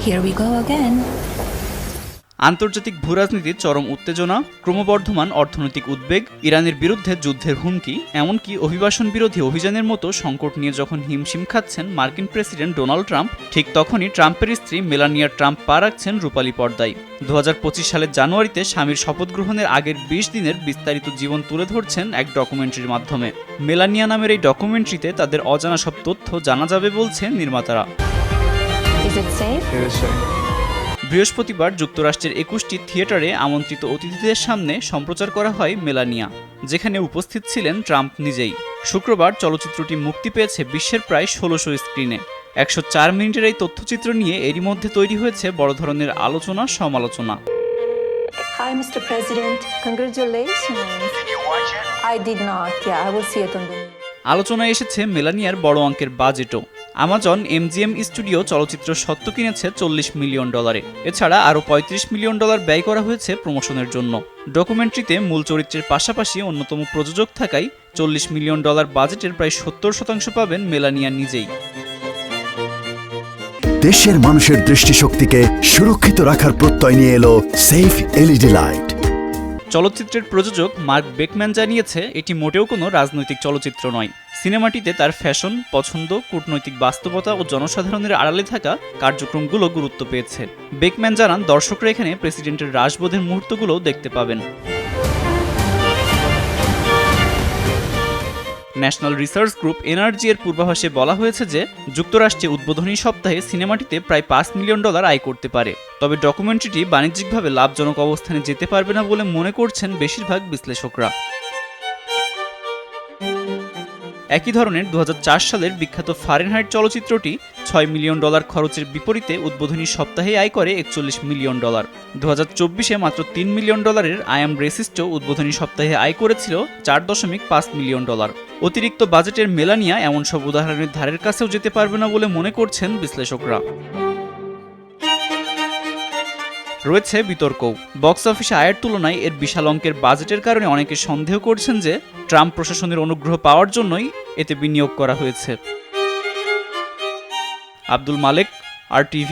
Here we go again. আন্তর্জাতিক ভূরাজনীতির চরম উত্তেজনা, ক্রমবর্ধমান অর্থনৈতিক উদ্বেগ, ইরানের বিরুদ্ধে যুদ্ধের হুমকি, এমনকি অভিবাসন বিরোধী অভিযানের মতো সংকট নিয়ে যখন হিমশিম খাচ্ছেন মার্কিন প্রেসিডেন্ট ডোনাল্ড ট্রাম্প, ঠিক তখনই ট্রাম্পের স্ত্রী মেলানিয়া ট্রাম্প পা রাখছেন রূপালী পর্দায়। 2025 সালের জানুয়ারিতে স্বামীর শপথ গ্রহণের আগের 20 দিনের বিস্তারিত জীবন তুলে ধরছেন এক ডকুমেন্টারির মাধ্যমে। মেলানিয়া নামের এই ডকুমেন্টারিতে তাদের অজানা সব তথ্য জানা যাবে বলছেন নির্মাতারা। বৃহস্পতিবার যুক্তরাষ্ট্রের 21টি থিয়েটারে আমন্ত্রিত অতিথিদের সামনে সম্প্রচার করা হয় মেলানিয়া, যেখানে উপস্থিত ছিলেন ট্রাম্প নিজেই। শুক্রবার চলচ্চিত্রটি মুক্তি পেয়েছে বিশ্বের প্রায় 1600 স্ক্রিনে। 104 মিনিটের এই তথ্যচিত্র নিয়ে এরই মধ্যে তৈরি হয়েছে বড় ধরনের আলোচনা সমালোচনা। Hi, Mr. President. Congratulations. Did you watch it? I did not. Yeah, I will see it on the news. আলোচনায় এসেছে মেলানিয়ার বড় অঙ্কের বাজেটও। আমাজন MGM স্টুডিও চলচ্চিত্র সত্ত্ব কিনেছে $40 মিলিয়ন। এছাড়া আরও $35 মিলিয়ন ব্যয় করা হয়েছে প্রমোশনের জন্য। ডকুমেন্টারিতে মূল চরিত্রের পাশাপাশি অন্যতম প্রযোজক থাকায় $40 মিলিয়ন বাজেটের প্রায় 70% পাবেন মেলানিয়া নিজেই। দেশের মানুষের দৃষ্টিশক্তিকে সুরক্ষিত রাখার প্রত্যয় নিয়ে এলো সেফ LED লাইট। চলচ্চিত্রের প্রযোজক মার্ক বেকম্যান জানিয়েছে, এটি মোটেও কোনো রাজনৈতিক চলচ্চিত্র নয়। সিনেমাটিতে তার ফ্যাশন, পছন্দ, কূটনৈতিক বাস্তবতা ও জনসাধারণের আড়ালে থাকা কার্যক্রমগুলো গুরুত্ব পেয়েছে। বেকম্যান জানান, দর্শকরা এখানে প্রেসিডেন্টের রাজবোধের মুহূর্তগুলোও দেখতে পাবেন। ন্যাশনাল রিসার্চ গ্রুপ NRG এর পূর্বাভাসে বলা হয়েছে যে যুক্তরাষ্ট্রে উদ্বোধনী সপ্তাহে সিনেমাটিতে প্রায় $5 মিলিয়ন আয় করতে পারে। তবে ডকুমেন্টারিটি বাণিজ্যিকভাবে লাভজনক অবস্থানে যেতে পারবে না বলে মনে করছেন বেশিরভাগ বিশ্লেষকরা। একই ধরনের 2004 সালের বিখ্যাত ফারেনহাইট চলচ্চিত্রটি $6 মিলিয়ন খরচের বিপরীতে উদ্বোধনী সপ্তাহে আয় করে $41 মিলিয়ন। 2024-এ মাত্র $3 মিলিয়ন আই অ্যাম রেসিস্টও উদ্বোধনী সপ্তাহে আয় করেছিল $4.5 মিলিয়ন। অতিরিক্ত বাজেটের মেলানিয়া এমন সব উদাহরণের ধারের কাছেও যেতে পারবে না বলে মনে করছেন বিশ্লেষকরা। রয়েছে বিতর্কও। বক্স অফিসে আয়ের তুলনায় এর বিশাল অঙ্কের বাজেটের কারণে অনেকে সন্দেহ করছেন যে ট্রাম্প প্রশাসনের অনুগ্রহ পাওয়ার জন্যই এতে বিনিয়োগ করা হয়েছে। আব্দুল মালেক, RTV।